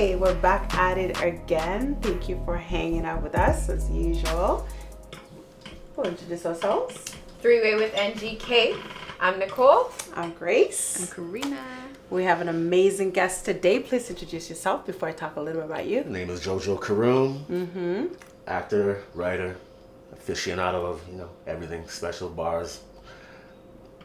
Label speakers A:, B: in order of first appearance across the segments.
A: Hey, we're back at it again. Thank you for hanging out with us as usual. We'll introduce ourselves.
B: Three-Way with NGK. I'm Nicole.
A: I'm Grace.
C: I'm Karina.
A: We have an amazing guest today. Please introduce yourself before I talk a little bit about you.
D: My name is Jojo Karoom.
A: Mm-hmm.
D: Actor, writer, aficionado of, everything, special bars.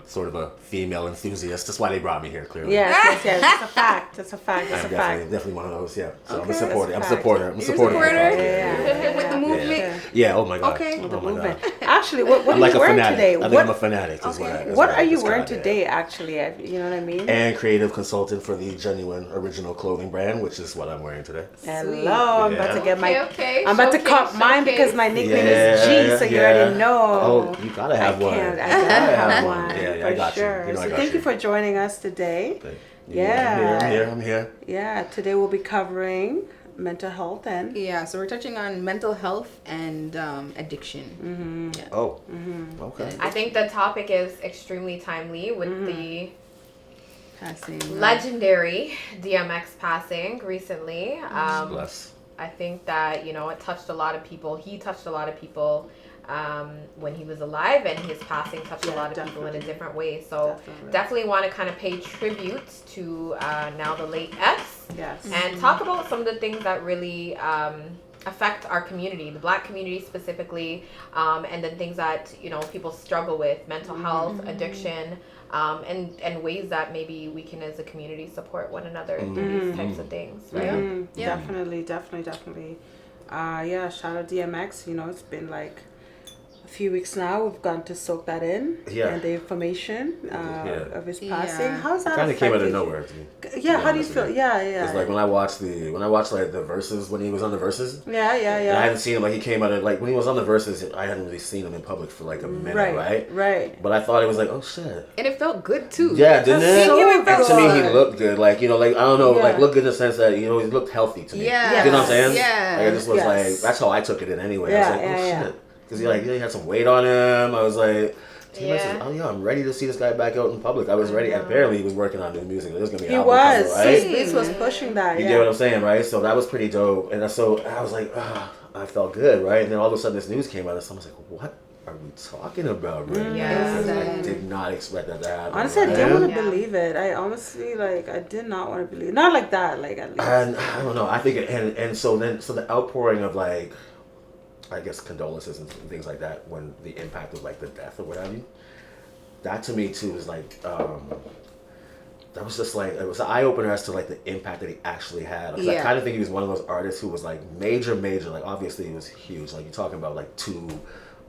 D: Sort of a female enthusiast. That's why they brought me here, clearly.
A: Yes. It's a fact. It's a fact.
D: I'm definitely one of those, yeah. So
C: Okay.
D: I'm a supporter.
A: That's
D: I'm
A: a
D: a supporter. I'm a
C: You're a
D: supporter.
C: supporter?
A: Yeah.
C: With the movement?
D: Yeah, oh my God.
C: Okay.
D: Oh
A: The
D: my
A: movement.
D: God.
A: Actually, what
D: I'm
A: are
D: like
A: you
D: a
A: wearing
D: fanatic.
A: today?
D: I think I'm a fanatic. Is
C: Okay.
D: that's
A: What
D: I
A: are you
D: describe
A: wearing
D: it.
A: today, actually? You know what I mean?
D: And creative consultant for the Genuine Original Clothing brand, which is what I'm wearing today.
A: Hello, I'm about to get my.
B: Okay.
A: I'm about to cut
B: Showcase,
A: mine because my nickname is G, so you
D: yeah.
A: already know.
D: Oh, you gotta have one.
A: I gotta have one.
D: Yeah,
A: for
D: I got
A: sure.
D: you. I
A: So
D: got
A: thank you for joining us today. Yeah.
D: I'm here.
A: Yeah, today we'll be covering mental health and.
C: Yeah, so we're touching on mental health and addiction.
A: Mm-hmm.
C: Yeah.
D: Oh, okay.
B: I think the topic is extremely timely with the
C: Passing.
B: legendary DMX passing recently.
D: Bless.
B: I think that, it touched a lot of people. He touched a lot of people when he was alive, and his passing touched a lot of people in a different way. So definitely want to kind of pay tribute to now the late X.
A: Yes.
B: And talk about some of the things that really affect our community, the Black community specifically, and then things that people struggle with, mental health, addiction, and ways that maybe we can as a community support one another through these types of things, right?
C: Yeah.
A: Definitely. Yeah, shout out DMX. It's been like a few weeks now. We've gone to soak that in.
D: Yeah.
A: And the information of his passing.
C: Yeah.
A: How's that
D: Kind of came out of
A: affected
D: nowhere
A: you?
D: to me.
A: Yeah, how do you feel? Yeah.
D: It's like when I watched like the verses when he was on the verses.
A: Yeah.
D: And I hadn't seen him, like he came out of, like when he was on the verses, I hadn't really seen him in public for like a minute, right? But I thought it was like, oh shit.
C: And it felt good too.
D: Yeah, didn't it?
A: So
D: And to me, he
A: good.
D: looked good. Like, I don't know,
A: Yeah.
D: like looked good in the sense that, he looked healthy to me.
C: Yeah.
D: You know what I'm saying?
C: Yeah.
D: Like, I just was
A: Yes.
D: like, that's how I took it in anyway.
A: Yeah,
D: I was like, oh
A: yeah.
D: shit. Because he had some weight on him. I was like,
B: Yeah.
D: oh yeah, I'm ready to see this guy back out in public. I was ready. And apparently he was working on new music. It was going to be an
A: He
D: album
A: was.
D: cover, right?
A: This was pushing that.
D: You get what I'm saying, right? So that was pretty dope. And so I was like, I felt good, right? And then all of a sudden this news came out and someone was like, what are we talking about right now?
B: Yes.
D: I did not expect that to happen.
A: Honestly, I
D: right?
A: didn't want to
B: Yeah.
A: believe it. I honestly, I did not want to believe it. Not like that, at least.
D: And I don't know. I think, so the outpouring of I guess condolences and things like that when the impact of the death or what have you. That to me too is that was just it was an eye opener as to the impact that he actually had. Because I kind of think he was one of those artists who was major. Obviously he was huge. You're talking about 2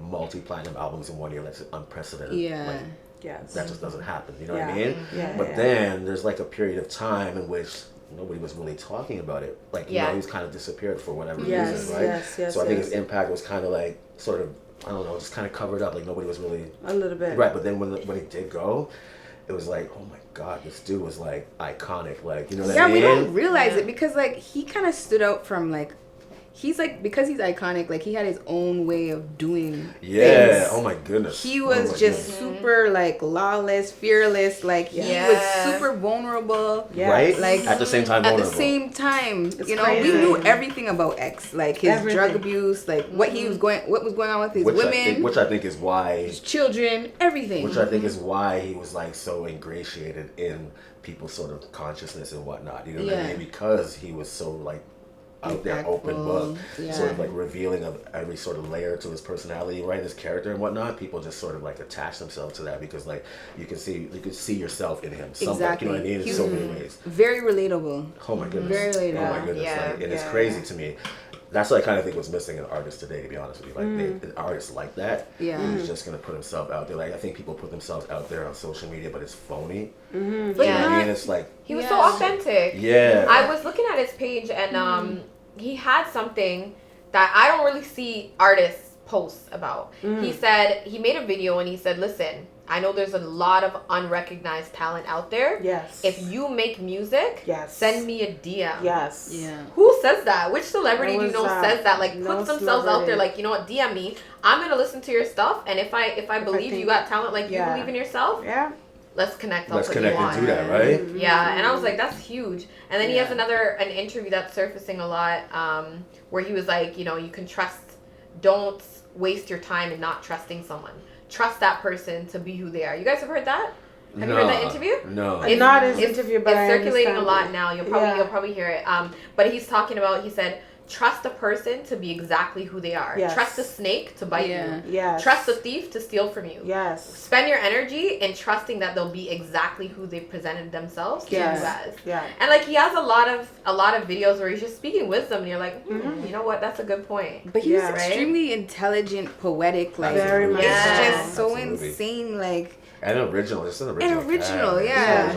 D: multi-platinum albums in 1 year. That's unprecedented.
C: Yeah.
A: Yes.
D: That just doesn't happen. You know
A: Yeah.
D: what I mean?
A: Yeah,
D: But
A: yeah.
D: then there's a period of time in which nobody was really talking about it. He was kind of disappeared for whatever
A: Yes,
D: reason, right?
A: yes,
D: so I think
A: yes.
D: his impact was kind of sort of, I don't know, just kind of covered up. Nobody was really
A: A little bit.
D: right. But then when he did go, it was oh my God, this dude was iconic. You know what I
C: Yeah,
D: mean?
C: we don't realize it because he kind of stood out from he's because he's iconic, he had his own way of doing
D: Yeah.
C: things.
D: Oh my goodness.
C: He
D: Oh
C: was
D: my
C: just
D: goodness.
C: super lawless, fearless. He
B: Yeah.
C: was super vulnerable.
A: Yes.
D: Right. At the same time,
C: At
D: vulnerable.
C: the same time,
A: It's
C: we
A: crazy.
C: knew everything about X, his
A: Everything.
C: drug abuse, what was going on with his women,
D: which I think is why.
C: his children, everything.
D: Which I think is why he was so ingratiated in people's sort of consciousness and whatnot. You know what I
C: Yeah.
D: mean? Because he was so out there, open book,
C: Yeah.
D: sort of revealing of every sort of layer to his personality, right? His character and whatnot. People just sort of attach themselves to that because you can see yourself in him.
C: Exactly.
D: You know what I mean? In so many ways.
C: Very relatable.
D: Oh my goodness.
C: Very relatable.
D: Oh my goodness.
B: Yeah.
D: And it's
A: Yeah.
D: crazy to me. That's what I kind of think was missing in artists today, to be honest with you. An artist like that,
C: Yeah.
D: who's just going to put himself out there. I think people put themselves out there on social media, but it's phony.
B: But
D: You know what I mean? It's
B: he was
C: Yeah.
B: so authentic.
D: yeah.
B: I was looking at his page, and he had something that I don't really see artists post about. He said, he made a video and he said, listen, I know there's a lot of unrecognized talent out there.
A: Yes.
B: If you make music,
A: Yes.
B: send me a DM.
A: Yes.
C: Yeah.
B: Who says that? Which celebrity
A: Who
B: do you
A: is
B: know
A: that?
B: says that?
A: No
B: Puts themselves out there
A: celebrity.
B: you know what, DM me. I'm gonna listen to your stuff, and if I believe
A: think-
B: you got talent, you
A: Yeah.
B: believe in yourself,
A: Yeah.
B: let's connect.
D: Let's connect and do that, right?
B: Yeah, and I was like, that's huge. And then he has an interview that's surfacing a lot, where he was like, you know, you can trust, don't waste your time in not trusting someone. Trust that person to be who they are. You guys have heard that? Have you heard that interview?
D: No.
A: It's not his interview, but
B: it's circulating a
A: understand
B: lot
A: it.
B: now. You'll probably hear it. But he's talking about, he said, trust a person to be exactly who they are.
A: Yes.
B: Trust a snake to bite you.
A: Yes.
B: Trust a thief to steal from you.
A: Yes.
B: Spend your energy in trusting that they'll be exactly who they've presented themselves to you as.
A: Yeah.
B: And like he has a lot of videos where he's just speaking wisdom, and you're like, you know what? That's a good point.
C: But he's
A: Yeah.
C: extremely intelligent, poetic, like
A: Very much
C: it's
B: so.
C: just so
D: Absolutely.
C: insane, like.
D: And original. It's an original.
C: Yeah.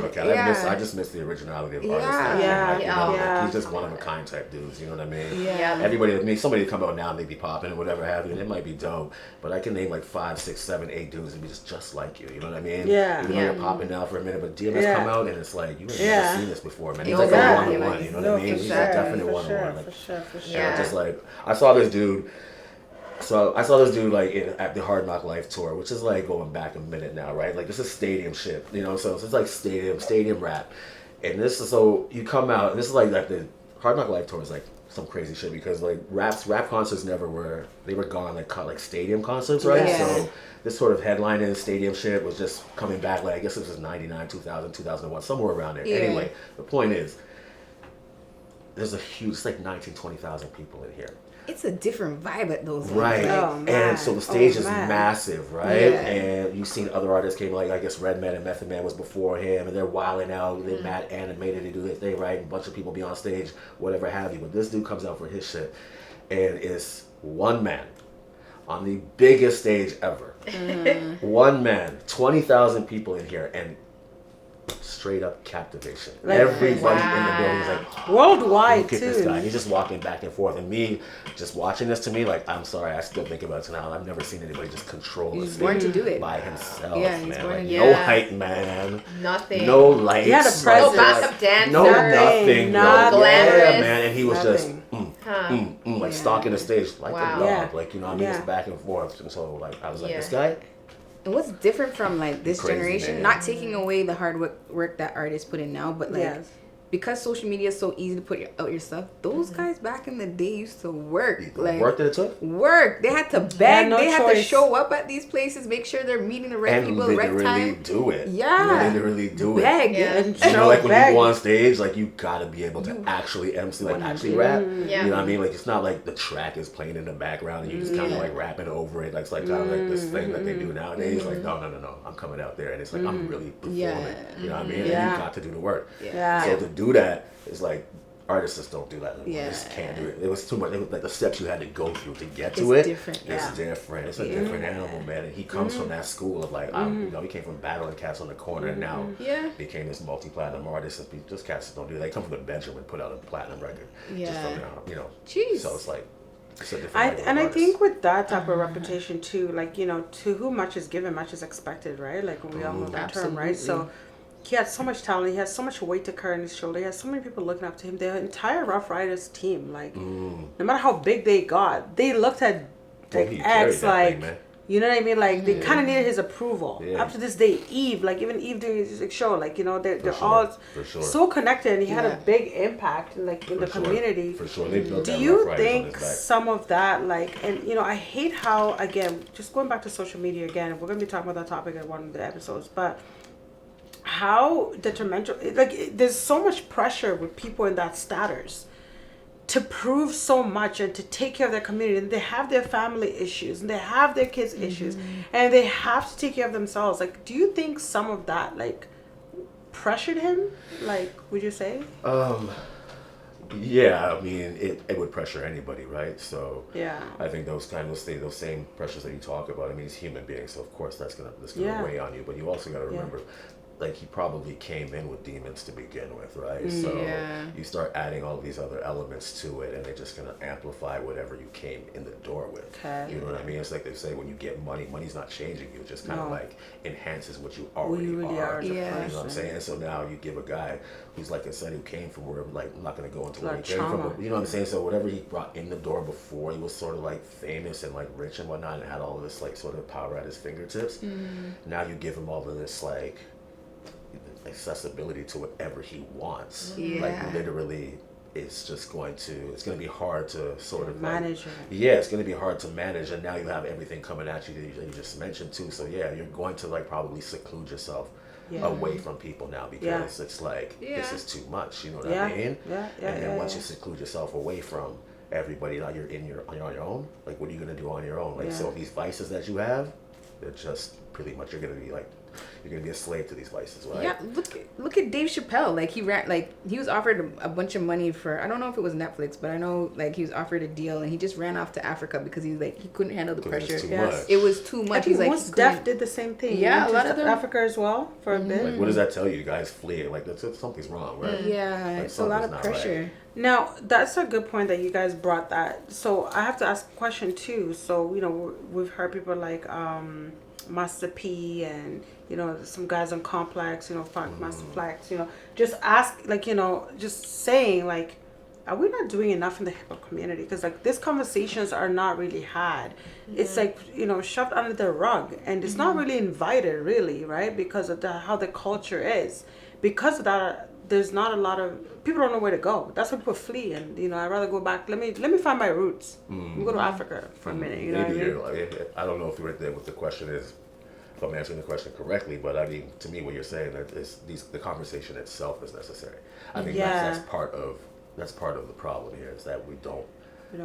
D: I just miss the originality of artists. He's just one of a kind type dudes. You know what I mean?
C: Yeah.
D: Everybody. Somebody come out now and they be popping and whatever have you, and it might be dope. But I can name like 5, 6, 7, 8 dudes and be just like you. You know what I mean?
A: Yeah.
D: Even though you're popping now for a minute, but DMS come out and it's like you ain't never seen this before, man. He's like
B: Exactly.
D: a one-on-one. You know what I mean? He's a definite one-on-one. Like,
A: For sure.
B: Yeah.
D: just like I saw this dude. So I saw this dude like at the Hard Knock Life tour, which is like going back a minute now, right? Like this is stadium shit, you know. So it's like stadium rap, and this is so you come out and this is like the Hard Knock Life tour is like some crazy shit because like rap concerts they were gone like stadium concerts, right?
C: Yeah.
D: So this sort of headlining stadium shit was just coming back. Like I guess it was 99, 2000, 2001, somewhere around there.
C: Yeah.
D: Anyway, the point is, there's a huge, it's like 19, 20,000 people in here.
C: It's a different vibe at those
D: Right.
C: ones.
D: And so the stage is massive, right?
C: Yeah.
D: And you've seen other artists came, like I guess Redman and Method Man was before him, and they're wilding out, they're mad animated, they do their thing, right? A bunch of people be on stage, whatever have you. But this dude comes out for his shit, and it's one man on the biggest stage ever. One man, 20,000 people in here, and straight up captivation.
A: Like,
D: Everybody in the building is like,
A: worldwide
D: look at this guy.
A: too.
D: He's just walking back and forth. And me, just watching this to me, like, I'm sorry, I still think about it now. I've never seen anybody just control
C: He's
D: a
C: born
D: stage
C: to do it.
D: by himself,
C: Yeah, he's
D: man.
C: born
D: Like,
C: to-
D: no
B: Yeah.
D: hype, man.
B: Nothing.
D: No lights.
A: He had a
B: No
A: presence.
B: backup dancer.
D: No nothing.
A: Nothing.
D: No
B: Glamorous.
D: yeah, man. And he was
A: Nothing.
D: just, like,
C: Yeah.
D: stalking the stage like
B: Wow.
D: a dog.
A: Yeah.
D: Like, you know what I mean?
A: Yeah.
D: Just back and forth. And so, like, I was like,
B: Yeah.
D: this guy?
C: And what's different from like this
D: Crazy,
C: generation,
D: man.
C: not taking away the hard work that artists put in now, but like
A: Yes.
C: because social media is so easy to put out your stuff, those guys back in the day used to work. Like
D: Work that it took?
C: work. They had to beg,
A: no
C: they had to
A: choice.
C: show up at these places, make sure they're meeting the right
D: And
C: people at the right
D: literally
C: time.
D: do it.
C: Yeah.
D: Literally do it.
C: Beg.
B: Yeah.
A: And
D: You know,
A: show
D: like when
A: beg.
D: you go on stage, like you gotta be able to actually MC, like actually rap.
B: Yeah.
D: You know what I mean? Like it's not like the track is playing in the background and you just kind of like rapping over it. Like it's like kind of like this thing that they do nowadays. Like no, I'm coming out there and it's like I'm really performing.
C: Yeah.
D: You know what I mean?
A: Yeah.
D: And you got to do the work.
A: Yeah.
D: So to do that is like artists just don't do that anymore.
C: Yeah.
D: They just can't do it. It was too much. It was like the steps you had to go through to get to
C: It's
D: it.
C: different,
D: It's
C: yeah.
D: different. It's a different animal, man. And he comes from that school of like, you know, he came from battling cats on the corner and now
C: Yeah.
D: became this multi-platinum artist. And just cats that don't do that. They come from the bedroom and put out a platinum record. Just
C: Yeah.
D: from, you know.
C: Jeez.
D: So it's like, it's a different
A: I
D: level of
A: and I
D: artist.
A: think with that type of reputation too, like you know, to whom much is given, much is expected, right? Like we all know that term, right? So he had so much talent. He has so much weight to carry on his shoulder. He has so many people looking up to him. The entire Rough Riders team, like no matter how big they got, they looked at
D: Well,
A: like
D: he carried
A: X,
D: that
A: like
D: thing, man.
A: you know what I mean. Like they kind of needed his approval.
D: Yeah.
A: Up to this day, Eve, like even Eve doing his music show, like you know they're
D: sure.
A: all
D: For sure.
A: so connected. And he had
C: Yeah.
A: a big impact, like in the
D: For sure.
A: community.
D: For sure. They built
A: Do
D: that
A: you
D: Rough Riders on
A: think
D: his back.
A: some of that, like, and you know, I hate how, again, just going back to social media again, we're going to be talking about that topic in one of the episodes, but how detrimental, like, there's so much pressure with people in that status to prove so much and to take care of their community, and they have their family issues and they have their kids issues and they have to take care of themselves. Like, do you think some of that, like, pressured him? Like, would you say?
D: Yeah, I mean, it would pressure anybody, right? So
A: Yeah.
D: I think those same pressures that you talk about. I mean, he's a human being, so of course that's gonna
A: Yeah.
D: weigh on you. But you also got to remember, like he probably came in with demons to begin with, right? So
C: Yeah.
D: you start adding all these other elements to it, and they're just gonna amplify whatever you came in the door with.
A: Okay.
D: You know what I mean? It's like they say when you get money, money's not changing you; it just kind of
A: No.
D: like enhances what you already
A: you really are as a
C: Yeah.
D: You know what I'm
A: person.
D: saying? And so now you give a guy who's like I said, who came from where like I'm not gonna go into
A: Like
D: where he came
A: trauma.
D: from. You know what I'm saying? So whatever he brought in the door before, he was sort of like famous and like rich and whatnot, and had all of this like sort of power at his fingertips. Now you give him all of this like accessibility to whatever he wants.
C: Yeah.
D: Like literally, it's going to be hard to sort of
A: manage it.
D: Yeah, it's going to be hard to manage, and now you have everything coming at you that you just mentioned too. So yeah, you're going to like probably seclude yourself away from people now because it's like this is too much. You know what I mean? And then once you seclude yourself away from everybody, now you're on your own. Like, what are you gonna do on your own? Like, so these vices that you have, they're just pretty much you're gonna be a slave to these vices, right?
C: Yeah, look at Dave Chappelle. Like he was offered a bunch of money for, I don't know if it was Netflix, but I know like he was offered a deal and he just ran off to Africa because he couldn't handle the pressure.
D: It
C: was too much.
A: I think Mos Def did the same thing.
C: Yeah, a lot of them.
A: Africa as well for a bit.
D: Like, what does that tell you? You guys fleeing, like something's wrong, right?
C: Yeah,
D: like,
C: it's a lot of pressure.
D: Right.
A: Now, that's a good point that you guys brought that. So I have to ask a question too. So, we've heard people like Master P and, some guys on Complex, Funk Master Flex, just ask, like, just saying, like, are we not doing enough in the hip hop community? Because, like, these conversations are not really had. It's like, shoved under the rug, and it's not really invited, really, right? Because of how the culture is. Because of that, there's not a lot of people don't know where to go. That's why people flee, and I'd rather go back. Let me find my roots. Let me go to Africa for a minute. You know what I mean?
D: Like, I don't know if what the question is, if I'm answering the question correctly, but I mean, to me, what you're saying that the conversation itself is necessary. I think that's part of the problem here is that we don't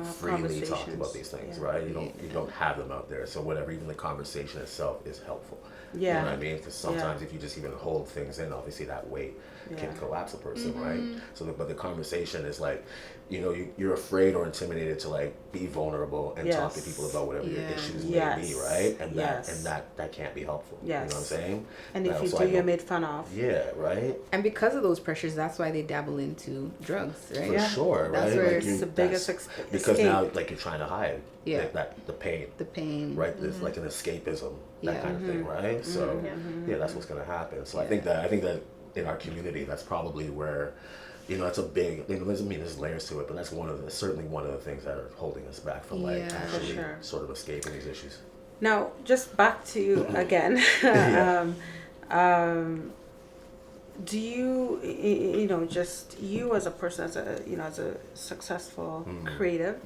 D: freely talk about these things, right? You don't have them out there. So whatever, even the conversation itself is helpful. Yeah. You know what I mean? Because sometimes if you just even hold things in, obviously that weight can collapse a person, right? So, but the conversation is like, you're afraid or intimidated to like be vulnerable and talk to people about whatever your issues may be, right? And that can't be helpful. Yes. You know what I'm saying?
A: And if you do, you're made fun of.
D: Yeah, right.
C: And because of those pressures, that's why they dabble into drugs, right?
D: For sure,
C: that's
D: right?
C: Where
A: it's the biggest
D: because now, like, you're trying to hide, the pain.
C: The pain,
D: right? There's like an escapism, that kind of thing, right? So, that's what's gonna happen. So I think that in our community, that's probably where, that's a big. It doesn't mean there's layers to it, but that's certainly one of the things that are holding us back from actually sort of escaping these issues.
A: Now, just back to again. Do you, just you as a person, as a successful creative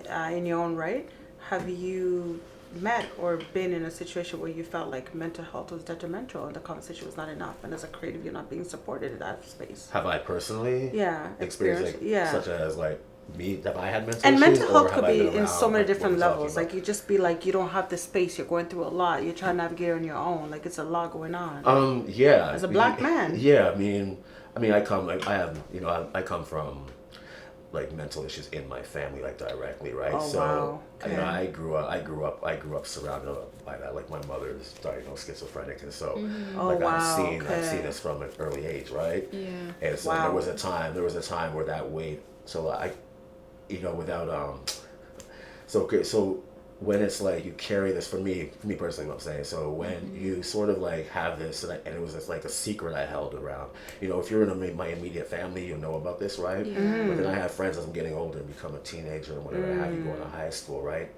A: in your own right, have you met or been in a situation where you felt like mental health was detrimental and the conversation was not enough, and as a creative you're not being supported in that space?
D: Have I personally experienced such as like me, have I had mental
A: and
D: issues,
A: mental health could be in so many
D: like,
A: different levels. Like you just be like, you don't have the space, you're going through a lot, you're trying to navigate on your own, like it's a lot going on. As a black man.
D: I mean I come from like mental issues in my family, like directly, right? I grew up surrounded by that. Like my mother's diagnosed schizophrenic, and so I've seen this from an early age, right?
C: Yeah.
D: And so there was a time where that weight. So so when it's like you carry this, for me personally, what I'm saying, so when you sort of like have this, and it was just like a secret I held around, if you're in my immediate family, you know about this, right? But then I have friends as I'm getting older and become a teenager and whatever have you, going to high school, right?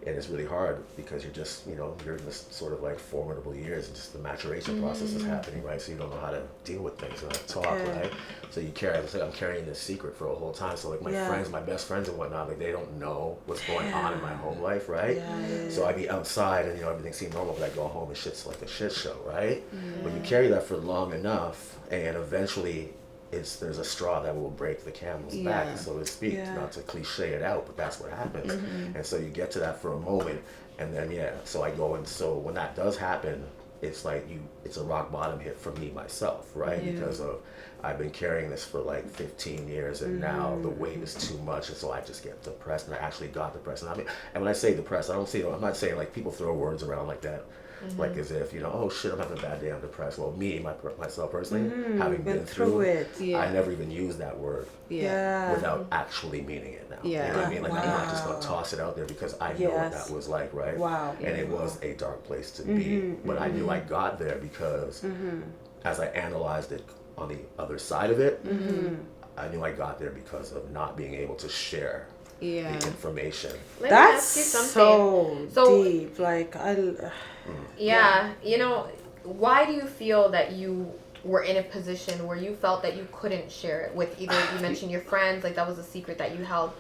D: And it's really hard because you're just, you're in this sort of like formidable years, and just the maturation process is happening, right? So you don't know how to deal with things and how to talk, right? So I'm carrying this secret for a whole time. So like my friends, my best friends and whatnot, like they don't know what's going on in my home life, right? So I'd be outside and everything seemed normal, but I go home and shit's like a shit show, right? But you carry that for long enough, and eventually there's a straw that will break the camel's back, so to speak, not to cliche it out, but that's what happens. And so you get to that for a moment, and then so I go, and so when that does happen, it's like it's a rock bottom hit for me myself, right? Because I've been carrying this for like 15 years, and now the weight is too much, and so I just get depressed, and I actually got depressed. And and when I say depressed, I'm not saying like people throw words around like that. Like as if, oh shit, I'm having a bad day, I'm depressed. Well, myself personally, having been through it, I never even used that word without actually meaning it now. You know what I mean? Like I'm not just gonna toss it out there because I know what that was like, right?
A: Wow.
D: And it was a dark place to be. But I knew I got there because as I analyzed it on the other side of it, I knew I got there because of not being able to share the information.
A: That's so deep. Like why
B: do you feel that you were in a position where you felt that you couldn't share it with either, you mentioned your friends, like that was a secret that you held.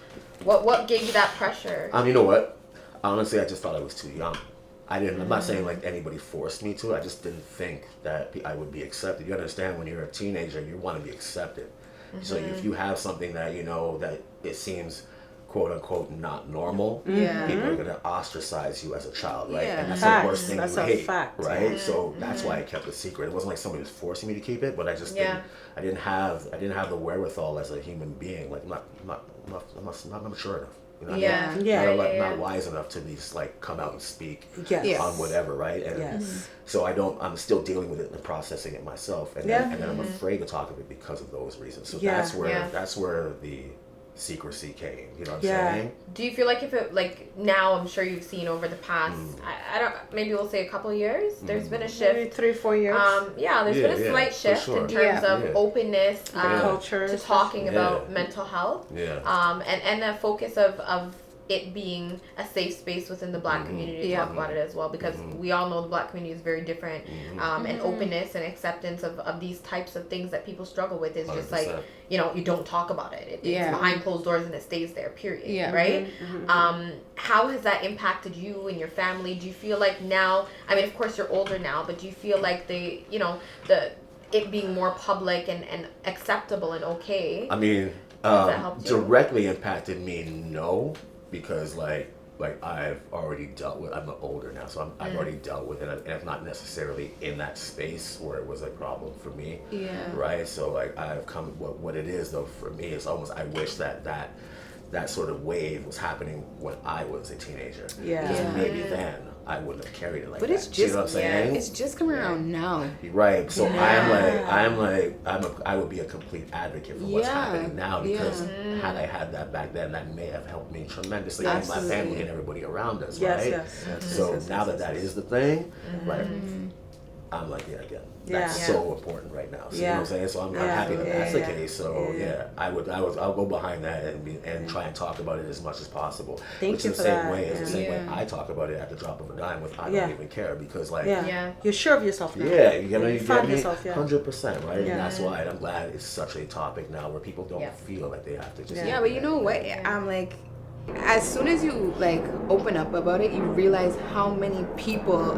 B: What gave you that pressure?
D: You know what? Honestly, I just thought I was too young. I'm not saying like anybody forced me to. I just didn't think that I would be accepted. You understand, when you're a teenager, you want to be accepted. So if you have something that you know that it seems quote unquote not normal, people are gonna ostracize you as a child, right? And that's the worst thing
A: That's
D: you
A: a
D: hate,
A: fact.
D: right? So that's why I kept it secret. It wasn't like somebody was forcing me to keep it, but I just didn't. I didn't have the wherewithal as a human being. Like I'm not mature enough. You know what I mean? Not wise enough to be just like come out and speak on whatever, right? And so I'm still dealing with it and processing it myself, and then I'm afraid to talk of it because of those reasons. So that's where the secrecy came. You know what I'm saying?
B: Do you feel like if it, like now, I'm sure you've seen over the past, I don't, maybe we'll say a couple of years, there's been a shift.
A: Maybe 3-4 years.
B: There's been a slight shift in terms of openness to talking about mental health. And the focus of it being a safe space within the Black community to talk about it as well, because we all know the Black community is very different, and openness and acceptance of these types of things that people struggle with is just 100%. Like, you know, you don't talk about it. It's behind closed doors and it stays there, period. Right? How has that impacted you and your family? Do you feel like now, I mean, of course you're older now, but do you feel like it being more public and acceptable and okay?
D: I mean, directly impacted me, no. Because like I've already dealt with, I'm older now, so I've already dealt with it, and I'm not necessarily in that space where it was a problem for me. Right. So like I've come. What it is though for me is almost, I wish that sort of wave was happening when I was a teenager. Because maybe then I wouldn't have carried it like that. But it's just, you know what I'm saying?
C: It's just coming around now.
D: Right. So I would be a complete advocate for what's happening now, because had I had that back then, that may have helped me tremendously, and my family and everybody around us, right? So now that is the thing, like, I'm like, again, that's so important right now. So you know what I'm saying? So I'm happy that that's the case. So I'll go behind that and try and talk about it as much as possible.
A: Thank you
D: the
A: for
D: same
A: that.
D: way. It's the same way I talk about it at the drop of a dime with I don't even care, because like
A: you're sure of yourself now.
D: You get me?
A: Yourself,
D: 100%, right? And that's why I'm glad it's such a topic now where people don't feel like they have to just
C: but you know what? I'm like, as soon as you like open up about it, you realize how many people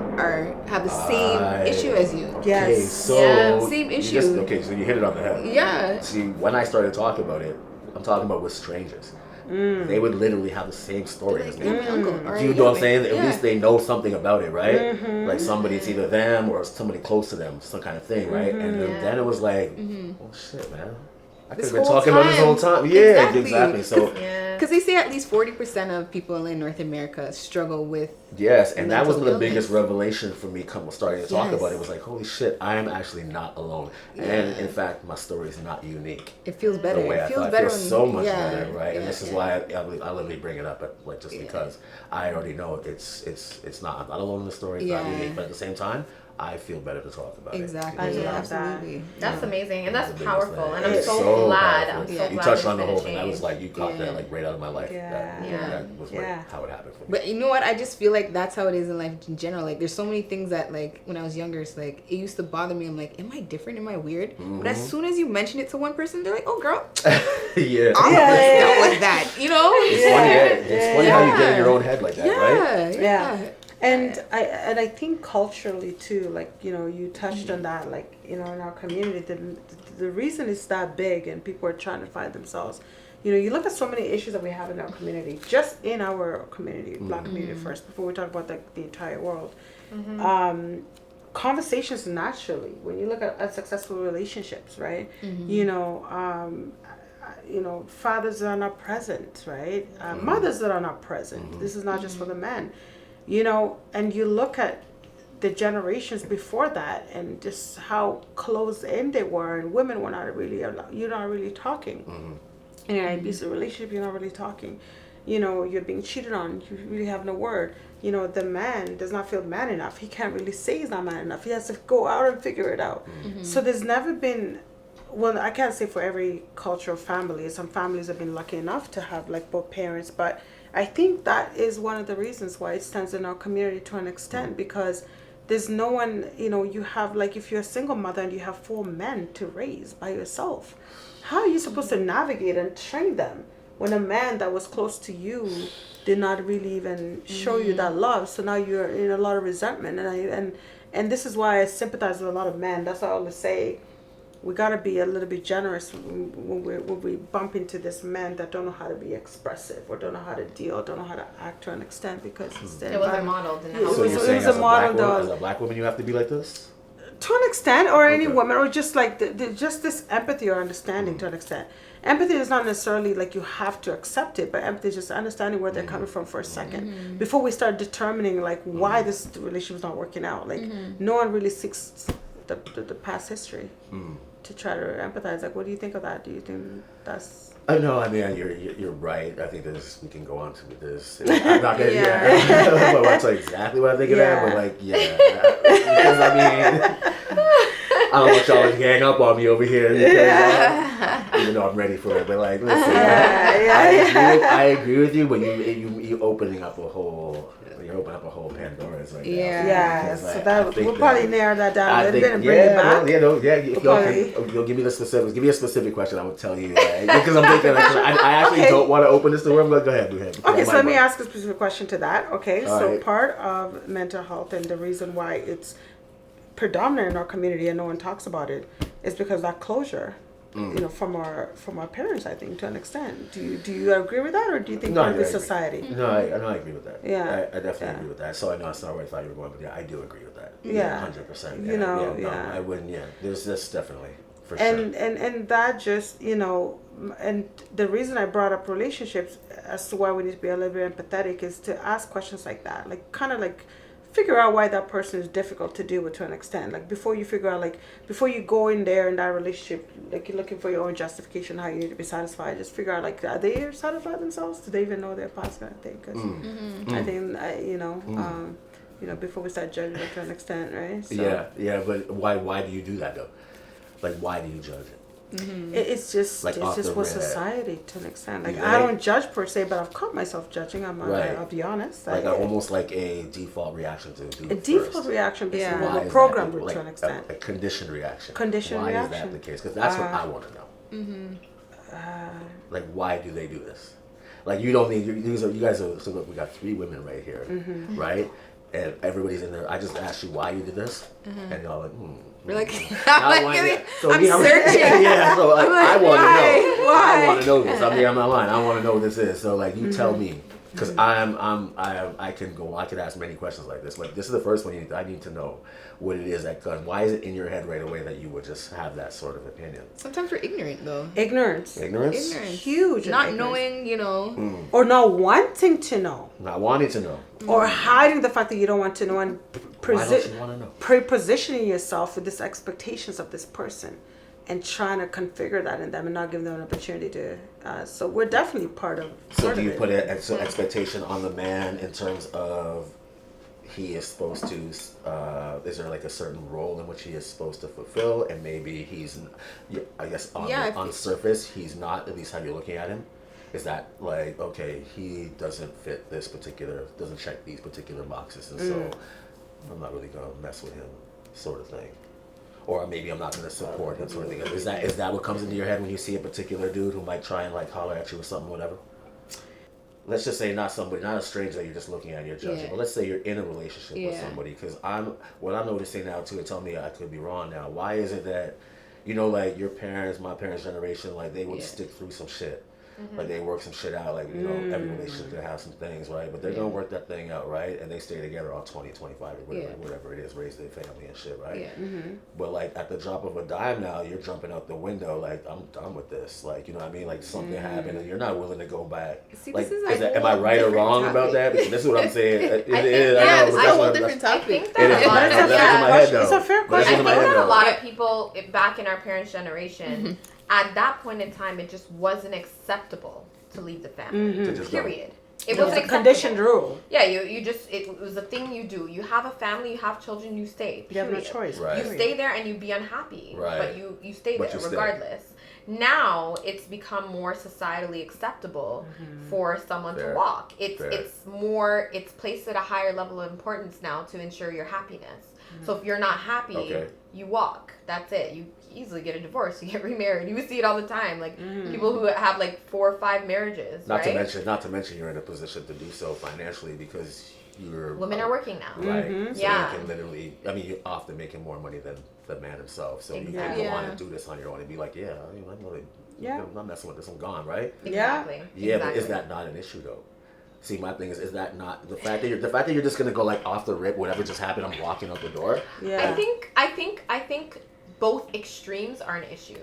C: have the same issue as you.
D: Okay, so
C: same issue.
D: So you hit it on the head.
C: Yeah.
D: See, when I started talking about it, I'm talking about with strangers. They would literally have the same story as me.
C: My uncle.
D: You know what I'm saying? At least they know something about it, right? Like somebody, it's either them or somebody close to them, some kind of thing, right? And then it was like, oh shit, man. I could have been talking about this whole time. Yeah, exactly. So,
C: because they say at least 40% of people in North America struggle with.
D: Yes, and that was the biggest revelation for me starting to talk about it. It was like, holy shit, I am actually not alone. And in fact, my story is not unique.
C: It feels better.
D: It feels so much better, right? And this is why I literally bring it up, just because I already know it's not. I'm not alone in the story. It's not unique, but at the same time, I feel better to talk about it.
C: Exactly. Absolutely.
B: That's amazing, and that's powerful. And I'm so glad. I'm so glad.
D: You touched on the whole thing. I was like, you caught that like right out of my life. That was how it happened for me.
C: But you know what? I just feel like that's how it is in life in general. Like, there's so many things that, like, when I was younger, it's like, it used to bother me. I'm like, am I different? Am I weird? But as soon as you mention it to one person, they're like, oh, girl. I'm dealt with that. You know?
D: It's funny how you get in your own head like that, right?
A: Yeah. And I think culturally too, like, you know, you touched on that, like, you know, in our community, the reason it's that big and people are trying to find themselves. You know, you look at so many issues that we have in our community, just in our community, Black community first, before we talk about the entire world. Conversations naturally, when you look at successful relationships, right? You know, fathers that are not present, right? Mothers that are not present. This is not just for the men. You know, and you look at the generations before that and just how close in they were, and women were not really, you're not really talking. In an abusive relationship, you're not really talking. You know, you're being cheated on, you really have no word. You know, the man does not feel man enough. He can't really say he's not man enough. He has to go out and figure it out. So there's never been, well, I can't say for every cultural family. Some families have been lucky enough to have like both parents, but I think that is one of the reasons why it stands in our community to an extent, because there's no one, you have, like, if you're a single mother and you have 4 men to raise by yourself, how are you supposed to navigate and train them when a man that was close to you did not really even show you that love? So now you're in a lot of resentment, and this is why I sympathize with a lot of men. That's why I always say we gotta be a little bit generous when we bump into this men that don't know how to be expressive or don't know how to deal, don't know how to act to an extent, because
B: it wasn't modeled in the house.
D: So you're saying
A: it was a model,
D: as a black woman, you have to be like this?
A: to an extent, or any woman, or just like just this empathy or understanding to an extent. Empathy is not necessarily like you have to accept it, but empathy is just understanding where they're coming from for a second before we start determining like why this relationship is not working out. Like no one really seeks the past history to try to empathize. Like, what do you think of that? Do you think that's?
D: I know. I mean, you're right. I think we can go on to this. I'm not gonna. I won't tell you exactly what I think of that, but like, because I mean, I don't want y'all to gang up on me over here. Because, even though I'm ready for it, but like, listen, I agree with you, but you opening up a whole. You're opening up a whole Pandora's right now.
A: Yeah. So that we'll probably narrow that down a little bit and bring it back.
D: If you'll give me the specifics. Give me a specific question. I will tell you. Because I'm thinking, I actually don't want to open this door. But go ahead.
A: Okay, so let me ask a specific question to that. Okay, so part of mental health and the reason why it's predominant in our community and no one talks about it is because that closure. From our parents, I think, to an extent. Do you agree with that, or do you think part of the society?
D: No, I agree with that.
A: Yeah,
D: I definitely agree with that. So I know it's not where I thought you were going, but I do agree with that.
A: Yeah,
D: 100%. I wouldn't. Yeah, there's this definitely for sure.
A: And that just and the reason I brought up relationships as to why we need to be a little bit empathetic is to ask questions like that, like kind of like figure out why that person is difficult to deal with to an extent. Like before you figure out, like before you go in there in that relationship, like you're looking for your own justification how you need to be satisfied. Just figure out, like, are they satisfied themselves? Do they even know their past kind of thing? Because I think before we start judging it to an extent, right? So,
D: but why do you do that though? Like, why do you judge it?
A: It's just what society to an extent. Like, I don't judge per se, but I've caught myself judging. I'll be honest.
D: Like almost like a default reaction to do.
A: A default reaction, because we're programmed to an extent.
D: A conditioned reaction. Why is that the case? Because that's what I want to know. Like, why do they do this? Like, you don't need. You guys are. So look, we got 3 women right here, right? And everybody's in there. I just asked you why you did this, and y'all like.
C: We're like,
D: I'm
C: searching.
D: So like, I want to know.
C: Why?
D: I want to know this. I'm not lying. I want to know what this is. So like, you tell me, because I could ask many questions like this. Like, this is the first one. I need to know what it is why is it in your head right away that you would just have that sort of opinion?
C: Sometimes we're ignorant though.
A: Ignorance. Huge.
C: Not knowing,
A: or not wanting to know.
D: Not wanting to know.
A: Or hiding the fact that you don't want to know, and
D: why don't you want to know?
A: Pre-positioning yourself with these expectations of this person and trying to configure that in them and not giving them an opportunity to. So we're definitely part of.
D: So do you put an expectation on the man in terms of he is supposed to? Is there like a certain role in which he is supposed to fulfill, and maybe he's, I guess on surface he's not, at least how you're looking at him. Is that like, okay, he doesn't fit doesn't check these particular boxes, and so I'm not really gonna mess with him, sort of thing. Or maybe I'm not gonna support him, sort of thing. Is that what comes into your head when you see a particular dude who might try and like holler at you or something, whatever? Let's just say not a stranger that you're just looking at and you're judging, but let's say you're in a relationship with somebody, because what I'm noticing now too, and tell me I could be wrong now, why is it that, like your parents, my parents' generation, like they would stick through some shit. Like they work some shit out, like, every relationship gonna have some things, right? But they're gonna work that thing out, right? And they stay together all 20, 25, or whatever it is, raise their family and shit, right? But like at the drop of a dime now, you're jumping out the window, like, I'm done with this. Like, you know what I mean? Like something happened and you're not willing to go back.
C: See,
D: like,
C: am
D: I right or wrong about that? Because this is what I'm saying.
C: This is a whole different topic.
A: It's a fair question.
B: I think that a lot of people back in our parents' generation, at that point in time, it just wasn't acceptable to leave the family. Period. It was a
A: conditioned rule.
B: Yeah, it was a thing you do. You have a family, you have children, you stay. Period.
A: You have no choice.
D: Right.
B: You stay there and you be unhappy, but you stay there regardless. now it's become more societally acceptable for someone to walk. It's placed at a higher level of importance now to ensure your happiness. So if you're not happy, you walk. That's it. You easily get a divorce. You get remarried. You see it all the time. Like people who have like 4 or 5 marriages.
D: Not to mention you're in a position to do so financially because
B: women are working now.
D: Right. So you can literally, I mean, you're often making more money than the man himself. So you can go on and do this on your own and be like, I'm not messing with this. I'm gone, right?
B: Exactly.
D: Yeah, but is that not an issue though? See, my thing is that not the fact that you're just gonna go like off the rip, whatever just happened, I'm walking out the door.
B: Yeah. I think both extremes are an issue.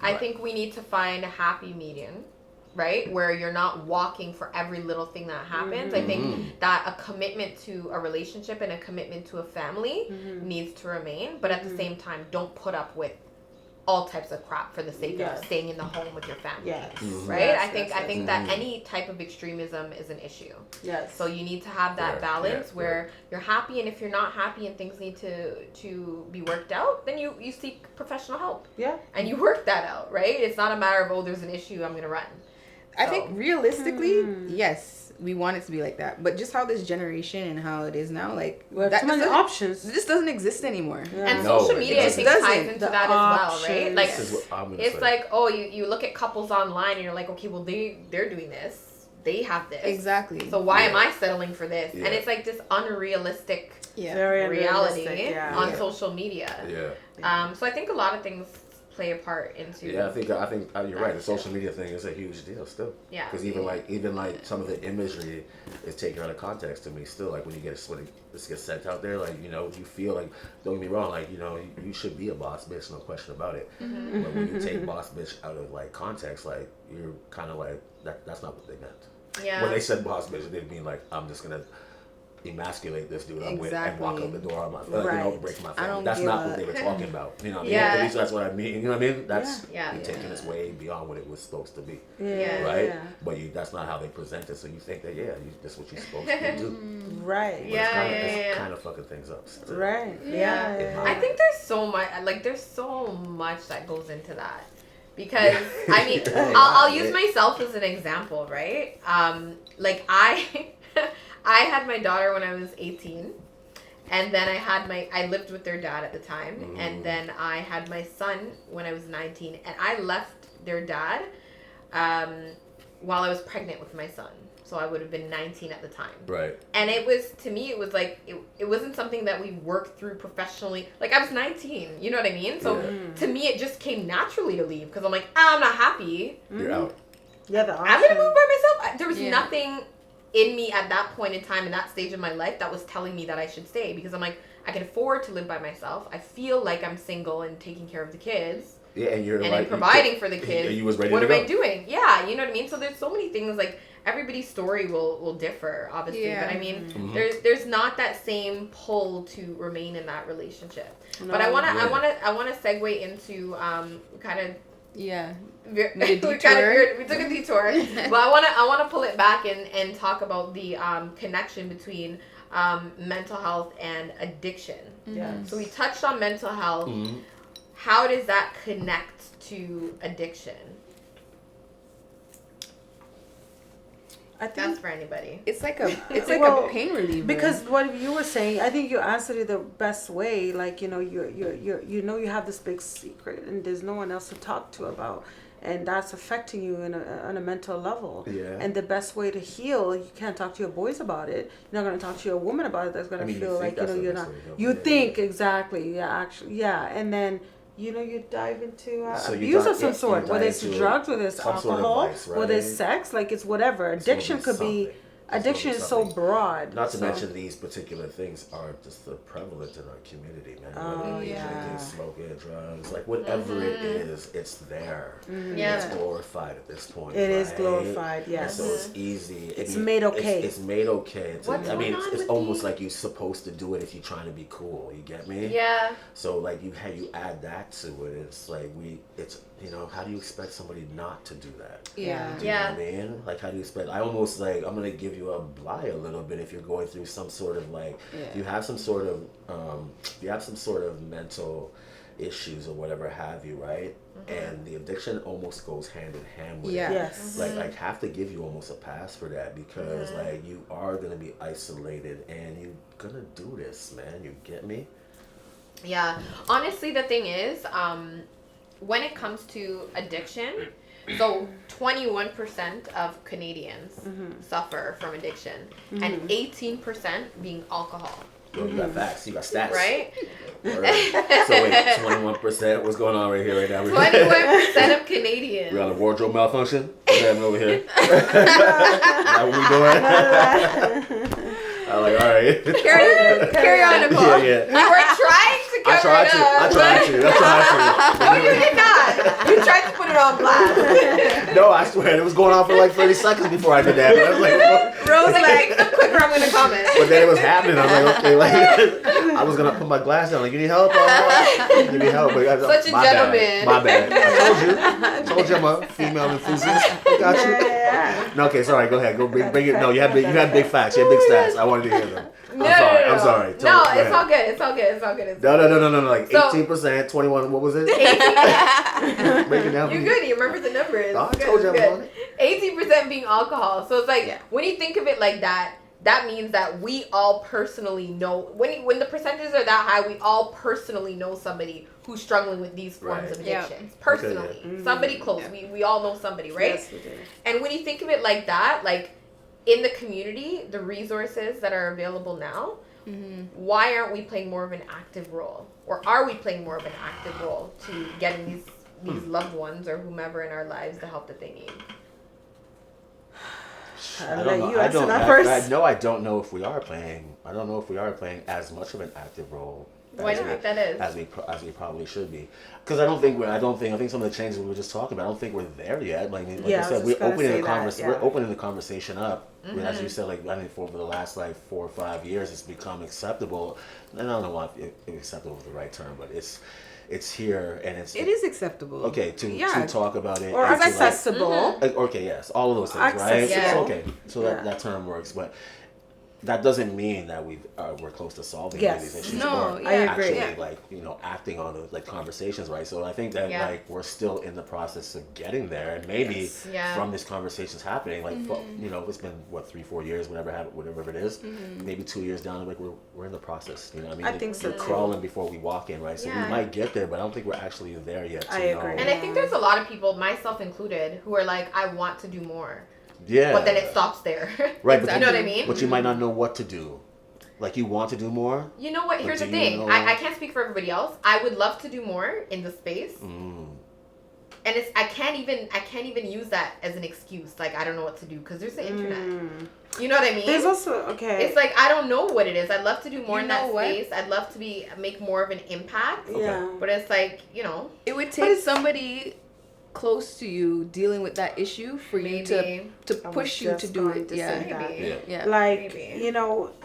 B: Right. I think we need to find a happy median, right? Where you're not walking for every little thing that happens. I think that a commitment to a relationship and a commitment to a family needs to remain, but at the same time, don't put up with all types of crap for the sake of staying in the home with your family. Yes. Right? Yes, I think that any type of extremism is an issue. Yes. So you need to have that balance where you're happy, and if you're not happy and things need to be worked out, then you seek professional help. Yeah. And you work that out, right? It's not a matter of, there's an issue, I'm going to run.
C: I think realistically, yes, we want it to be like that. But just how this generation and how it is now, like,
A: too many options.
C: This doesn't exist anymore.
B: Yeah. And social media, I think, ties into that as well, right? Like, it's like, you look at couples online and you're like, okay, well, they're doing this. They have this.
C: Exactly.
B: So why am I settling for this? And it's like this unrealistic reality on social media. Yeah. So I think a lot of things play a part into.
D: Yeah, I think you're right. The social media thing is a huge deal still. Yeah. Because even like some of the imagery is taken out of context to me still. Like when this gets sent out there, like you feel like, don't get me wrong, like you should be a boss bitch, no question about it. Mm-hmm. But when you take boss bitch out of like context, like you're kind of like that's not what they meant. Yeah. When they said boss bitch, they didn't mean like I'm just gonna emasculate this dude I'm with and walk out the door on my break my family. That's not what they were talking about. You know what I mean? At least that's what I mean. You know what I mean? That's you're taking this way beyond what it was supposed to be. Yeah. Right? Yeah. But that's not how they present it. So you think that that's what you're supposed to do.
A: Right.
D: But it's kind of fucking things up. Still.
A: Right. Yeah.
B: I think there's so much that goes into that. Because I mean, I'll use myself as an example, right? Like I had my daughter when I was 18, and then I lived with their dad at the time, and then I had my son when I was 19, and I left their dad while I was pregnant with my son. So I would have been 19 at the time. Right. And it was like, it wasn't something that we worked through professionally. Like, I was 19, you know what I mean? So to me, it just came naturally to leave, because I'm like, I'm not happy. You're out. Yeah, I'm going to move by myself. There was nothing in me at that point in time, in that stage of my life, that was telling me that I should stay, because I'm like, I can afford to live by myself. I feel like I'm single and taking care of the kids. Yeah, and providing for the kids. You was ready what am I doing? Yeah, you know what I mean? So there's so many things, like, everybody's story will differ, obviously, but I mean, there's not that same pull to remain in that relationship. No, but I wanna segue into kind of. Yeah. We took a detour. But I wanna pull it back and talk about the connection between mental health and addiction. Yes. So we touched on mental health. Mm-hmm. How does that connect to addiction? I think that's for anybody.
C: It's like a pain reliever.
A: Because what you were saying, I think you answered it the best way. Like, you you have this big secret and there's no one else to talk to about, and that's affecting you on a mental level. Yeah. And the best way to heal, you can't talk to your boys about it. You're not going to talk to your woman about it. That's going to feel like you're not. You think exactly, and then. You dive into abuse of some sort, whether it's drugs, whether it's alcohol, whether it's sex, like it's whatever. Addiction could be. Addiction is so broad.
D: Not to mention these particular things are just the prevalent in our community, man. Whether drinking, smoking, drugs, like whatever it is, it's there. Mm-hmm. Yeah. It's glorified at this point.
A: It is glorified, yes.
D: And so it's easy.
A: It's made okay.
D: It's made okay. It's almost like you're supposed to do it if you're trying to be cool. You get me? Yeah. So like you add that to it. It's like how do you expect somebody not to do that? Yeah. Do you know what I mean? Like, how do you expect? I almost like, I'm going to give you a lie a little bit if you're going through some sort of like, you have some sort of mental issues or whatever have you, right? And the addiction almost goes hand in hand with it.
A: Yes.
D: Like I have to give you almost a pass for that because like you are gonna be isolated and you're gonna do this, man. You get me?
B: Yeah. Honestly, the thing is, when it comes to addiction, so 21% of Canadians suffer from addiction, and 18% being alcohol.
D: Yo, you got facts. You got stats.
B: Right?
D: So wait, 21%. What's going on right here, right now?
B: 21% of Canadians.
D: We got a wardrobe malfunction. What's happening over here? Is that what we doing? I'm like, all right.
B: Carry on, Nicole.
D: Yeah.
B: You were trying to cover it up.
D: I tried to.
B: No, you did not. You tried to put it on blast.
D: No, I swear. It was going on for like 30 seconds before I did that. But I was like, what?
B: Rose, like, up quicker, I'm going to comment.
D: But then it was happening. I was like, okay, like, I was going to put my glass down. Like, you need help? You need help? But
B: Such a gentleman.
D: My bad. I told you I'm a female enthusiast. I got you.
A: Yeah.
D: No, okay, sorry. Go ahead. Go bring it. No, you had big facts. You had big stats. I wanted to hear them.
B: No,
D: I'm sorry.
B: No, it's all good. It's all good.
D: No. Like
B: So-
D: 18%, 21. What was it?
B: 18%.
D: Break it down.
B: You're good. You remember the numbers.
D: I
B: Good,
D: told you I'm
B: good.
D: on it.
B: 18% being alcohol. So it's like when you think of it like that, that means that we all personally know when the percentages are that high, we all personally know somebody who's struggling with these forms of addictions. Personally, somebody close. We all know somebody, right?
A: Yes, we do.
B: And when you think of it like that, like in the community, the resources that are available now, why aren't we playing more of an active role, or are we playing more of an active role to getting these loved ones or whomever in our lives the help that they need?
A: I'll let you answer that first.
D: I don't know if we are playing. I don't know if we are playing as much of an active role.
B: Why do you think that is?
D: As we probably should be, because I think some of the changes we were just talking about, I don't think we're there yet. Like I said, we're opening the conversation up. I mean, as you said, like I think for the last like 4 or 5 years, it's become acceptable. And I don't know if acceptable is the right term, but it's here and it
C: is acceptable.
D: Okay, to talk about it
A: Or
D: and to,
A: accessible.
D: Okay, yes, all of those things, right?
A: Accessible.
D: Okay, so that term works, but that doesn't mean that we're close to solving any of these issues.
C: No,
D: or
C: I agree.
D: actually acting on the conversations, right? So I think that like we're still in the process of getting there, and maybe from these conversations happening, like it's been 3-4 years, whatever it is, maybe 2 years down, like we're in the process. You know, what I mean,
A: I think so
D: we're
A: too.
D: crawling before we walk in, right? So we might get there, but I don't think we're actually there yet.
A: I agree.
B: And I think there's a lot of people, myself included, who are like, I want to do more.
D: Yeah.
B: But then it stops there.
D: Right.
B: You know what I mean?
D: But you might not know what to do. Like you want to do more.
B: You know what? Here's the thing. I can't speak for everybody else. I would love to do more in the space. And I can't even use that as an excuse. Like I don't know what to do because there's the internet. You know what I mean?
A: There's also It's
B: like I don't know what it is. I'd love to do more in that space. I'd love to make more of an impact.
A: Yeah.
B: But it's like
C: it would take somebody close to you dealing with that issue for you to push you to do it.
A: Like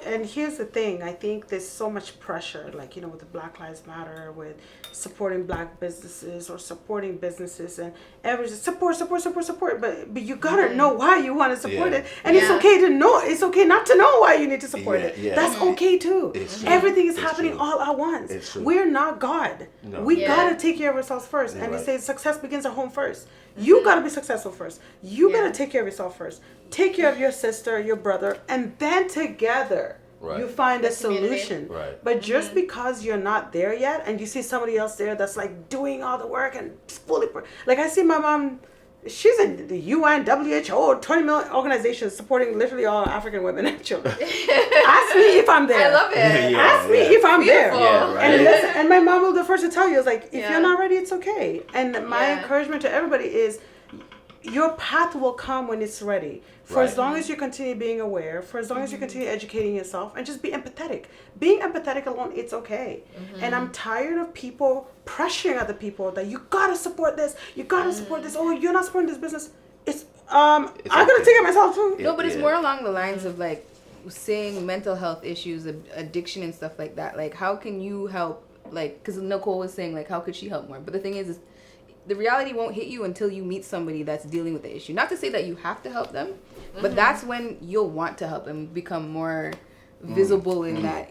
A: and here's the thing, I think there's so much pressure, like with the Black Lives Matter, with supporting black businesses or supporting businesses, and everyone's just support, but you gotta know why you want to support it, and it's okay not to know why you need to support it. That's okay too. Everything is happening all at once. We're not God. We gotta take care of ourselves first, and they say success begins at home first. You gotta be successful first. You gotta take care of yourself first. Take care of your sister, your brother, and then together you find a solution.
D: Right.
A: But just because you're not there yet, and you see somebody else there that's like doing all the work and fully, like I see my mom. She's in the UN, WHO, 20 million organizations supporting literally all African women and children. Ask me if I'm there.
B: I love it.
A: Ask me if I'm there.
D: Yeah, right.
A: And my mom will be the first to tell you, it's like, if you're not ready, it's okay. And my encouragement to everybody is, your path will come when it's ready. For as long as you continue being aware, for as long as you continue educating yourself, and just be empathetic. Being empathetic alone, it's okay. And I'm tired of people pressuring other people that you gotta support this, you gotta support this. Oh, you're not supporting this business. I gotta take it myself too.
C: No, but it's more along the lines of like saying mental health issues, addiction and stuff like that. Like, how can you help? Like, because Nicole was saying, like, how could she help more? But the thing is the reality won't hit you until you meet somebody that's dealing with the issue. Not to say that you have to help them, but that's when you'll want to help them become more visible in that,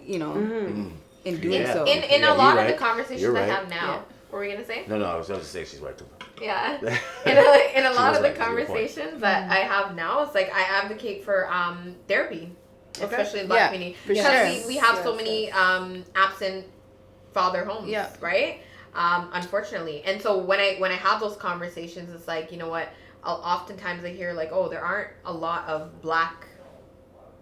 C: in doing
D: Yeah.
C: so.
B: In
D: Yeah,
B: a lot
D: you're
B: of the
D: right.
B: conversations
D: You're
B: I
D: right.
B: have now.
C: Yeah.
B: What were we gonna say?
D: No, I was going to say she's right too.
B: Yeah. In a
D: She
B: lot
D: was
B: of the
D: right, that's a good point.
B: conversations that I have now, it's like I advocate for therapy,
A: Okay.
B: especially in Black
C: Yeah,
B: community,
C: for
B: because
C: sure.
B: we have so
A: Yes,
B: many absent father homes,
C: Yeah.
B: right? Unfortunately, and so when I have those conversations, it's like, you know what? Oftentimes I hear like, oh, there aren't a lot of Black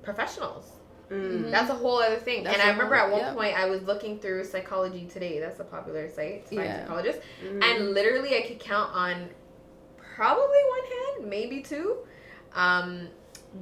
B: professionals. That's a whole other thing.
C: That's
B: and I
C: a
B: remember
C: whole-
B: at one
C: yeah.
B: point I was looking through Psychology Today. That's a popular site to find
C: Yeah.
B: psychologists. And literally I could count on probably one hand, maybe two,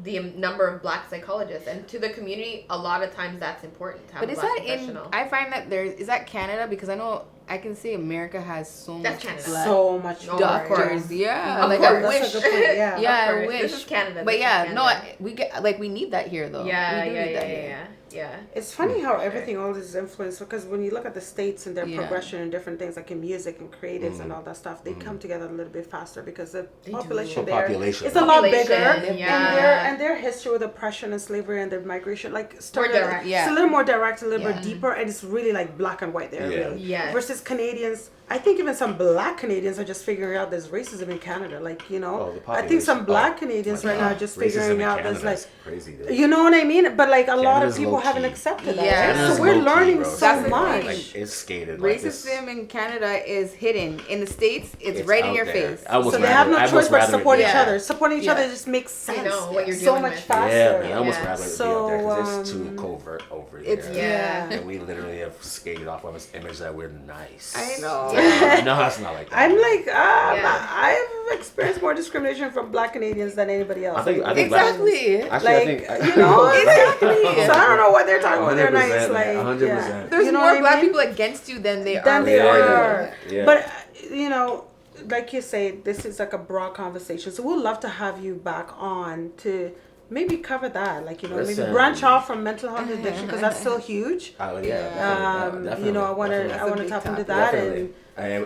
B: the number of Black psychologists. And to the community, a lot of times that's important to have
C: But
B: a
C: is
B: Black
C: that in?
B: professional.
C: I find that is that Canada, because I know I can say America has so
B: That's
C: much
B: Canada.
C: Black
A: So much
B: Oh,
C: doctors. Yeah,
B: Of
C: like
B: course.
C: I
A: That's
C: wish.
A: a good point. Yeah.
C: Yeah,
B: Of
C: I
B: course.
C: wish.
B: This is Canada.
C: But
B: This is
C: yeah,
B: Canada.
C: no, we get like we need that here though.
B: Yeah,
C: we do need that here.
B: yeah.
A: It's funny how everything all is influenced, because when you look at the states and their
C: Yeah.
A: progression and different things like in music and creatives and all that stuff, they come together a little bit faster because the
B: do.
A: population
D: For
A: there
D: population.
A: is a lot bigger,
B: Population, yeah.
A: and their history with oppression and slavery and their migration like started.
B: direct.
C: Yeah.
A: It's a little more direct, a little
C: Yeah.
A: bit deeper, and it's really like black and white there.
D: Yeah.
A: Really.
B: Yes.
A: Versus Canadians. I think even some Black Canadians are just figuring out there's racism in Canada. Like, you know,
D: Oh, the
A: I think some
D: population.
A: Black
D: Oh,
A: Canadians
D: my
A: right
D: God.
A: now are just
D: Racism
A: figuring
D: in
A: out there's
D: Canada
A: like,
D: is crazy, dude.
A: you know what I mean? But like a lot of
D: Canada's
A: people
D: low-key.
A: haven't accepted that.
C: Yeah.
A: Right?
D: Canada's
A: So we're
D: low-key,
A: learning
D: bro.
A: so
C: That's the
A: much.
C: thing.
D: Like, it's skated. Like, it's-
C: Racism in Canada is hidden. In the States, it's
D: It's
C: right in
D: out
C: your
D: there.
C: face.
D: I almost
A: So they have no
D: rather- I
A: choice
D: almost
A: but to
D: rather it
A: support
D: be
A: each
C: Yeah.
A: other. Supporting each
C: Yeah.
A: other just makes sense.
B: know what you're
A: so
B: dealing
A: much
B: with.
A: faster.
D: Yeah, man. I almost
B: Yeah.
D: rather it be
A: So,
D: out there because it's too
A: um,
D: covert over
C: it's-
D: there.
B: Yeah.
D: And we literally have skated off of this image that we're nice.
C: I know.
D: No, it's not like that.
A: I'm like,
B: Yeah.
A: I've experienced more discrimination from Black Canadians than anybody else.
D: I think
C: Exactly.
D: Actually,
A: Like,
D: I think
A: you know,
C: Exactly.
A: so I don't know what they're talking about. They're
D: 100%,
A: nice, like,
D: 100%.
A: yeah.
C: There's
A: You know
C: more
A: what I
C: Black
A: mean?
C: people against you than they
A: Than
C: are.
A: they
C: for you.
A: are.
D: Yeah.
A: But you know, like you say, this is like a broad conversation. So we'd love to have you back on to maybe cover that. Like, you know, maybe
D: Listen.
A: branch off from mental health addiction, because that's still huge.
D: Oh, yeah, definitely,
A: You know, I want to
D: definitely.
A: tap into
C: topic.
A: that,
D: Definitely. And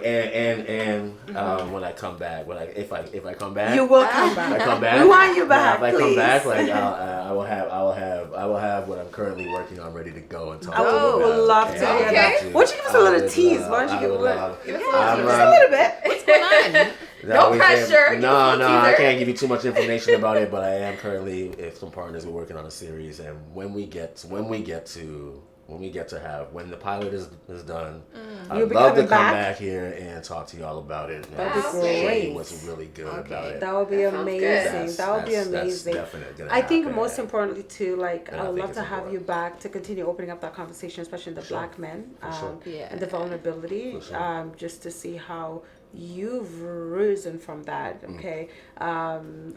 D: when I come back, if I come back,
A: and you will come
D: if I
A: back.
D: come back,
A: We want you
D: now,
A: back,
D: If I
A: please.
D: come back, like I will have what I'm currently working on ready to go and talk.
A: I would
D: about.
A: love to
D: And
A: hear
D: I
A: that.
D: would
A: Why don't you give us a little
D: I would
A: tease?
D: love-
A: Why don't you
D: I
A: give
D: would
A: a
D: love-
B: Give us a little
D: I'm,
B: tease.
A: just a little bit?
C: What's going on?
B: No
D: we
B: pressure.
D: can-
B: Give
D: No,
B: us a
D: no, I
B: teaser.
D: can't give you too much information about it, but I am currently with some partners. We're working on a series, and when the pilot is done,
A: You'll
D: I'd
A: be
D: love to
A: coming
D: come
A: back?
D: back here and talk to y'all about it. And
A: That'd
B: be
D: show you
A: great.
D: what's really good about it.
A: That would be
B: That sounds good.
A: amazing. That would be
D: That's
A: amazing.
D: definitely gonna
A: I think
D: happen.
A: most importantly too, like
D: And I
A: I would
D: think
A: love
D: it's
A: to have you
D: important.
A: back to continue opening up that conversation, especially in the
D: sure.
A: Black men,
D: sure.
C: Yeah.
A: and the vulnerability,
D: For sure.
A: just to see how you've risen from that. Okay,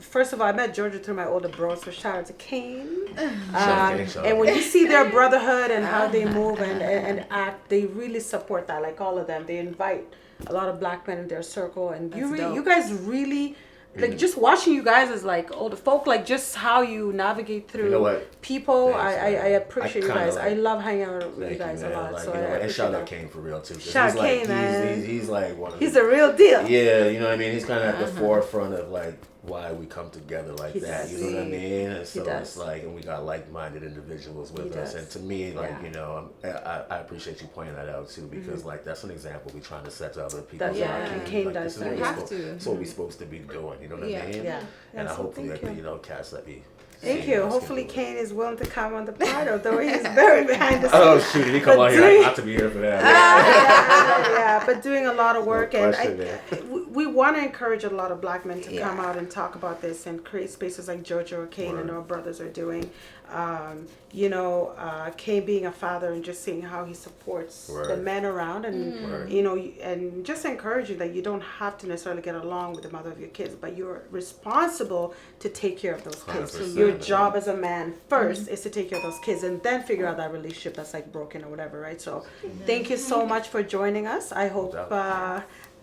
A: first of all, I met Jojo through my older bro, so shout out to Kane.
D: Kane, shout out.
A: And when you see their brotherhood and how they move and act, they really support that. Like all of them, they invite a lot of Black men in their circle, and
C: dope.
A: you guys really. Like just watching you guys as like older folk, like just how you navigate through
D: You know what?
A: people.
D: Thanks,
A: I
D: man.
A: appreciate
D: I
A: you
D: kinda
A: guys. I
D: like-
A: love hanging out with
D: Thank
A: you guys
D: man.
A: a lot.
D: Like,
A: So
D: you know,
A: I
D: and
A: appreciate
D: shout out
A: that.
D: Kane for real too. 'cause
A: Shout
D: he's
A: out
D: like,
A: Kane, man.
D: He's like one of
A: He's
D: the,
A: the real deal.
D: yeah, you know what I mean. He's kind of at the forefront of like why we come together like
A: He
D: that.
A: does.
D: You know what I mean? And so
A: does.
D: it's like, and we got like-minded individuals with
A: He
D: us.
A: does.
D: And to me, like
A: Yeah.
D: you know, I appreciate you pointing that out too because like that's an example we're trying to set to other people.
A: That's
C: right.
D: like,
A: Kane
D: like,
A: does
D: this is
A: that.
D: what
C: You
D: we're
C: have
D: supposed-
C: to.
D: That's what we're supposed to be doing. You know what
C: Yeah.
D: I mean?
A: Yeah.
D: And I
A: so
D: hopefully
A: thank
D: that
A: you.
D: you know, cats let me.
A: Thank
D: see
A: you.
D: us
A: Hopefully
D: get
A: Kane is willing to come on the pod, although he's very behind the scenes.
D: Oh shoot! Did he come
A: But
D: on here?
A: doing-
D: Not to be here for that.
A: Yeah, but doing a lot of work,
D: No
A: and
D: question,
A: we want to encourage a lot of Black men to come
C: Yeah.
A: out and talk about this and create spaces like Jojo or Kane and
D: Word.
A: our brothers are doing. Kane being a father and just seeing how he supports the
D: Word.
A: men around, and
D: Word.
A: and just encouraging that you don't have to necessarily get along with the mother of your kids, but you're responsible to take care of those kids.
D: 100%.
A: Your job as a man 1st is to take care of those kids, and then figure out that relationship that's like broken or whatever, right? So, thank you so much for joining us. I hope.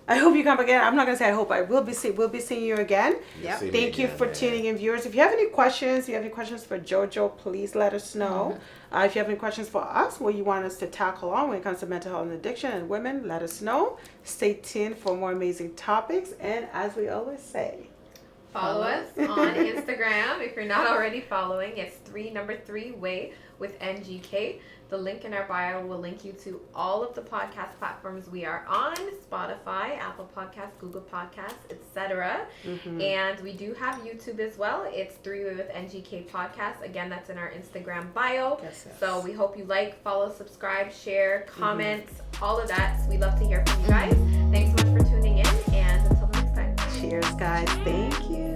A: I hope you come again. I'm not gonna say I hope. We'll be seeing you again.
C: Yep.
D: See me
A: Thank you
D: again,
A: for
D: man.
A: tuning in, viewers. If you have any questions, for Jojo, please let us know. If you have any questions for us, what you want us to tackle on when it comes to mental health and addiction and women, let us know. Stay tuned for more amazing topics. And as we always say,
B: Follow us on Instagram if you're not already following. It's 3 way with NGK. The link in our bio will link you to all of the podcast platforms we are on: Spotify, Apple Podcasts, Google Podcasts, etc. And we do have YouTube as well. It's 3-Way with NGK Podcast. Again, that's in our Instagram bio.
A: Yes.
B: So we hope you like, follow, subscribe, share, comment, all of that. We love to hear from you guys. Thanks so much for tuning in, and until next time.
A: Cheers, guys. Thank you.